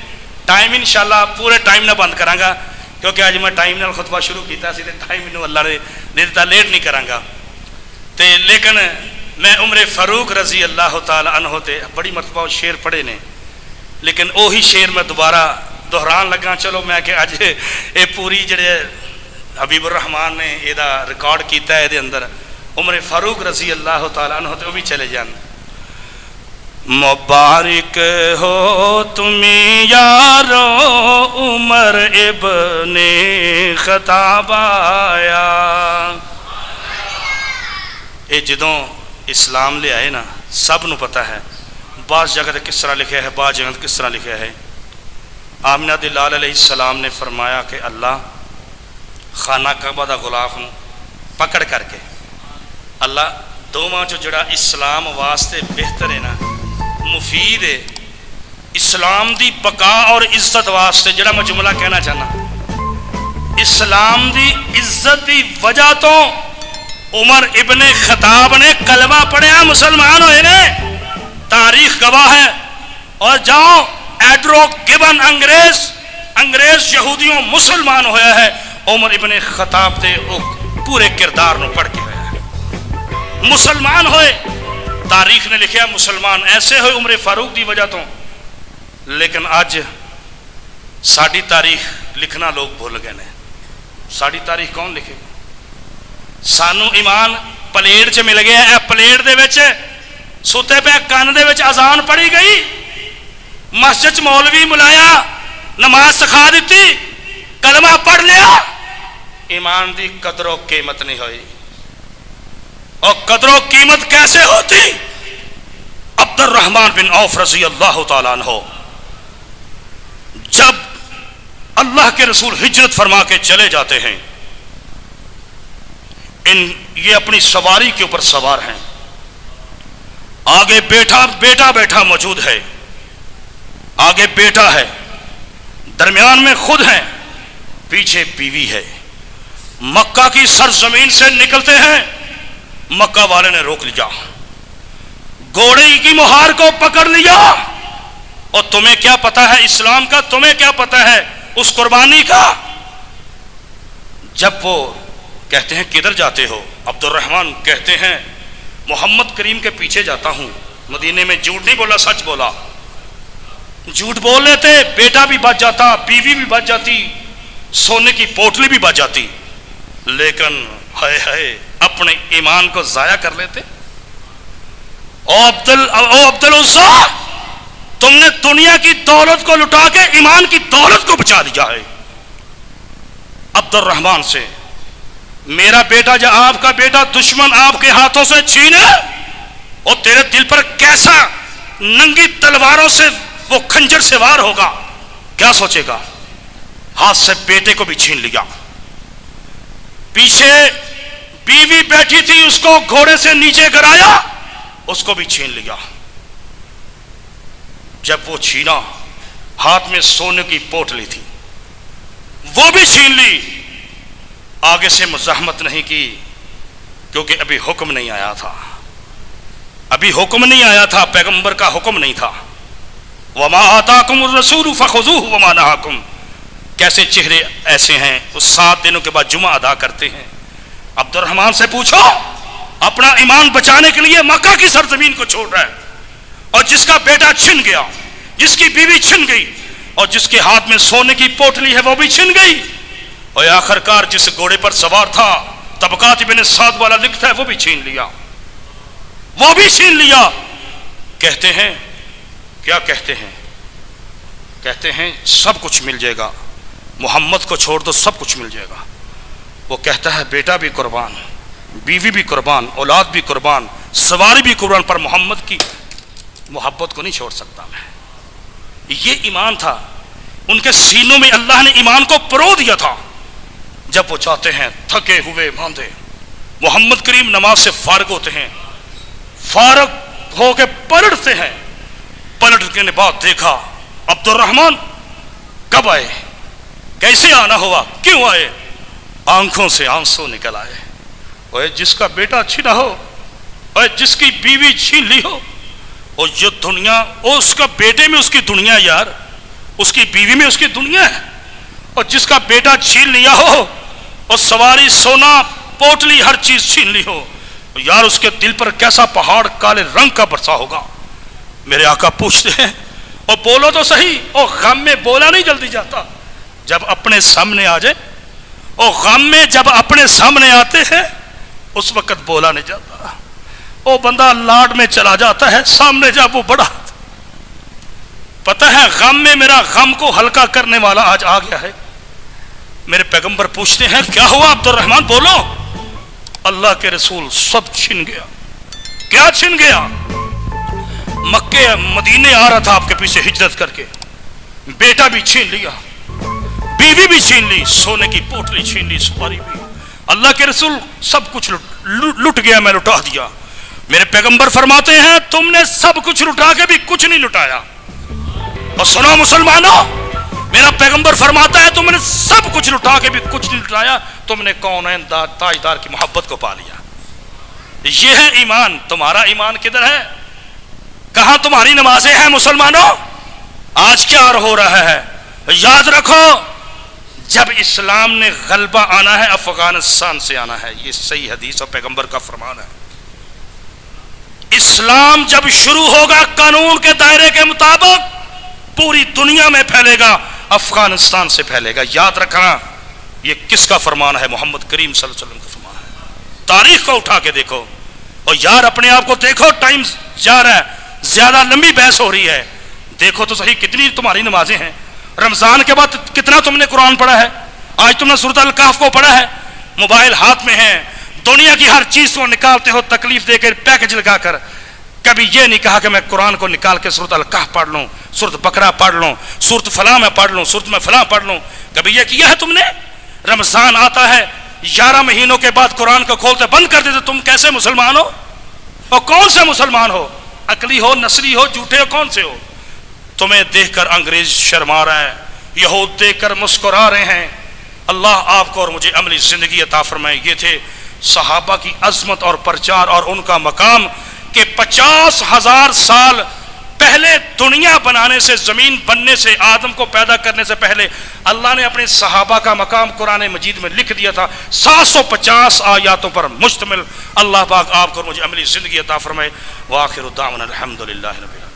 ٹائم، انشاءاللہ پورے ٹائم نہ بند کرانگا کیونکہ آج میں ٹائم نال خطبہ شروع کیتا سی تے ٹائم انہوں اللہ نے دیتا، لیٹ نہیں کرانگا تے، لیکن میں عمر فاروق رضی اللہ تعالی عنہ تے بڑی مرتبہ شعر پڑھے نے، لیکن اوہی شعر میں دوبارہ دہران لگا۔ چلو میں کہ اج اے پوری جڑے حبیب الرحمان نے یہ ریکارڈ کیتا ہے دے اندر عمر فاروق رضی اللہ تعالی عنہ تے وہ بھی چلے جان۔ مبارک ہو تمہیں یارو عمر ابن خطاب آیا۔ اے جدوں اسلام لے آئے نا سب نو پتہ ہے، بعض جگہ تے کس طرح لکھا ہے، بعض جگہ تے کس طرح لکھا ہے۔ آمنہ دلال علیہ السلام نے فرمایا کہ اللہ خانہ کعبہ دا غلاف نو پکڑ کر کے اللہ دوواں جو جڑا اسلام واسطے بہتر ہے نا، مفید ہے، اسلام دی بقا اور عزت واسطے جڑا میں جملہ کہنا چاہنا، اسلام دی عزت دی وجہ تو عمر ابن خطاب نے کلمہ پڑھیا، مسلمان ہوئے نے، تاریخ گواہ ہے۔ اور جاؤ ایڈرو گبن انگریز یہودیوں مسلمان ہویا ہے، عمر ابن خطاب دے پورے کردار نو پڑھ کے ہویا ہے، مسلمان ہوئے۔ تاریخ نے لکھا مسلمان ایسے ہوئے عمر فاروق دی وجہ تو، لیکن اج ساری تاریخ لکھنا لوگ بھول گئے نے۔ ساری تاریخ کون لکھے گا؟ سانو ایمان پلیٹ چ مل گیا، اے پلیٹ دے وچ ستے پہ کان دے وچ اذان پڑھی گئی، مسجد چ مولوی ملایا نماز سکھا دیتی، کلمہ پڑھ لیا، ایمان دی قدر و قیمت نہیں ہوئی۔ اور قدر و قیمت کیسے ہوتی؟ عبد الرحمن بن عوف رضی اللہ تعالیٰ عنہ جب اللہ کے رسول ہجرت فرما کے چلے جاتے ہیں، یہ اپنی سواری کے اوپر سوار ہیں، آگے بیٹا بیٹھا موجود ہے، آگے بیٹا ہے، درمیان میں خود ہیں، پیچھے بیوی ہے۔ مکہ کی سرزمین سے نکلتے ہیں، مکہ والے نے روک لیا، گھوڑے کی مہار کو پکڑ لیا، اور تمہیں کیا پتا ہے اسلام کا، تمہیں کیا پتا ہے اس قربانی کا؟ جب وہ کہتے ہیں کدھر جاتے ہو؟ عبد الرحمن کہتے ہیں محمد کریم کے پیچھے جاتا ہوں۔ مدینے میں جھوٹ نہیں بولا، سچ بولا۔ جھوٹ بول لیتے بیٹا بھی بچ جاتا، بیوی بھی بچ جاتی، سونے کی پوٹلی بھی بچ جاتی، لیکن ہائے ہائے اپنے ایمان کو ضائع کر لیتے۔ او عبد العزا، تم نے دنیا کی دولت کو لٹا کے ایمان کی دولت کو بچا دیا ہے۔ عبد الرحمن سے میرا بیٹا، جب آپ کا بیٹا دشمن آپ کے ہاتھوں سے چھینے، اور تیرے دل پر کیسا ننگی تلواروں سے وہ خنجر سے وار ہوگا، کیا سوچے گا؟ ہاتھ سے بیٹے کو بھی چھین لیا، پیچھے بیوی بیٹھی تھی اس کو گھوڑے سے نیچے گرایا، اس کو بھی چھین لیا۔ جب وہ چھینا، ہاتھ میں سونے کی پوٹلی تھی، وہ بھی چھین لی۔ آگے سے مزاحمت نہیں کی، کیونکہ ابھی حکم نہیں آیا تھا، ابھی حکم نہیں آیا تھا، پیغمبر کا حکم نہیں تھا۔ وما آتاکم الرسول فخذوہ وما نہاکم، کیسے چہرے ایسے ہیں، اس 7 دنوں کے بعد جمعہ ادا کرتے ہیں۔ عبد الرحمن سے پوچھو، اپنا ایمان بچانے کے لیے مکہ کی سرزمین کو چھوڑ رہا ہے، اور جس کا بیٹا چھن گیا، جس کی بیوی چھن گئی، اور جس کے ہاتھ میں سونے کی پوٹلی ہے وہ بھی چھن گئی، اور آخر کار جس گھوڑے پر سوار تھا، طبقات ابن سعد والا لکھتا ہے، وہ بھی چھین لیا، وہ بھی چھین لیا۔ کہتے ہیں کیا کہتے ہیں؟ کہتے ہیں سب کچھ مل جائے گا، محمد کو چھوڑ دو سب کچھ مل جائے گا۔ وہ کہتا ہے بیٹا بھی قربان، بیوی بھی قربان، اولاد بھی قربان، سواری بھی قربان، پر محمد کی محبت کو نہیں چھوڑ سکتا میں۔ یہ ایمان تھا ان کے سینوں میں، اللہ نے ایمان کو پرو دیا تھا۔ جب وہ چاہتے ہیں تھکے ہوئے باندھے، محمد کریم نماز سے فارغ ہوتے ہیں، فارغ ہو کے پلٹتے ہیں، پلٹنے کے بعد دیکھا عبد الرحمن کب آئے، کیسے آنا ہوا، کیوں آئے؟ آنکھوں سے آنسو نکل آئے۔ اور جس کا بیٹا چھینا ہو، اور جس کی بیوی چھین لی ہو، اور جو دنیا، اس کا بیٹے میں اس کی دنیا یار، اس کی بیوی میں اس کی دنیا ہے، اور جس کا بیٹا چھین لیا ہو، اور سواری سونا پوٹلی ہر چیز چھین لی ہو، یار اس کے دل پر کیسا پہاڑ کالے رنگ کا برسا ہوگا۔ میرے آقا پوچھتے ہیں اور بولو تو صحیح، اور غم میں بولا نہیں جلدی جاتا، جب اپنے سامنے آ جائے، اور غم میں جب اپنے سامنے آتے ہیں اس وقت بولا نہیں جاتا، وہ بندہ لاڈ میں چلا جاتا ہے، سامنے جب وہ بڑا پتہ ہے غم میں میرا غم کو ہلکا کرنے والا آج آ گیا ہے۔ میرے پیغمبر پوچھتے ہیں کیا ہوا عبد الرحمن، بولو۔ اللہ کے رسول سب چھن گیا۔ کیا چھن گیا؟ مکے مدینے آ رہا تھا آپ کے پیچھے ہجرت کر کے، بیٹا بھی چھین لیا، بیوی بھی چھین لی، سونے کی پوٹلی چھین لی، سواری بھی، اللہ کے رسول سب کچھ لٹ گیا، میں لٹا دیا۔ میرے پیغمبر فرماتے ہیں تم نے سب کچھ لٹا کے بھی کچھ نہیں لٹایا۔ اور سنو مسلمانوں، میرا پیغمبر فرماتا ہے تم نے سب کچھ لٹا کے بھی کچھ نہیں لٹایا، تم نے کونین تاجدار کی محبت کو پا لیا۔ یہ ہے ایمان۔ تمہارا ایمان کدھر ہے؟ کہاں تمہاری نمازیں ہیں مسلمانوں؟ آج کیا ہو رہا ہے؟ یاد رکھو، جب اسلام نے غلبہ آنا ہے افغانستان سے آنا ہے، یہ صحیح حدیث اور پیغمبر کا فرمان ہے۔ اسلام جب شروع ہوگا قانون کے دائرے کے مطابق پوری دنیا میں پھیلے گا، افغانستان سے پھیلے گا. یاد رکھنا یہ کس کا فرمان ہے؟ محمد کریم صلی اللہ علیہ وسلم کا فرمان ہے. تاریخ کو اٹھا کے دیکھو. اور یار اپنے آپ کو دیکھو، ٹائم جا رہا ہے، زیادہ لمبی بحث ہو رہی ہے. دیکھو تو صحیح کتنی تمہاری نمازیں ہیں، رمضان کے بعد کتنا تم نے قرآن پڑھا ہے، آج تم نے سورۃ الکہف کو پڑھا ہے، موبائل ہاتھ میں ہے، دنیا کی ہر چیز کو نکالتے ہو تکلیف دے کر، پیکج لگا کر. کبھی یہ نہیں کہا کہ میں قرآن کو نکال کے سورۃ الکہف پڑھ لوں، سورۃ بقرہ پڑھ لوں، سورۃ فلاں میں پڑھ لوں، سورۃ میں فلاں پڑھ لوں. کبھی یہ کیا ہے تم نے؟ رمضان آتا ہے، 11 مہینوں کے بعد قرآن کو کھولتے بند کر دیتے. تم کیسے مسلمان ہو؟ اور کون سے مسلمان ہو؟ عقلی ہو، نسلی ہو، جھوٹے ہو، کون سے ہو؟ تمہیں دیکھ کر انگریز شرما رہا ہے، یہود دیکھ کر مسکرا رہے ہیں. اللہ آپ کو اور مجھے عملی زندگی عطا فرمائے. یہ تھے صحابہ کی عظمت اور پرچار اور ان کا مقام کہ 50,000 سال پہلے دنیا بنانے سے، زمین بننے سے، آدم کو پیدا کرنے سے پہلے اللہ نے اپنے صحابہ کا مقام قرآن مجید میں لکھ دیا تھا، 750 آیاتوں پر مشتمل. اللہ پاک آپ کو اور مجھے عملی زندگی عطا فرمائے. وآخر دعوانا الحمدللہ رب العالمین.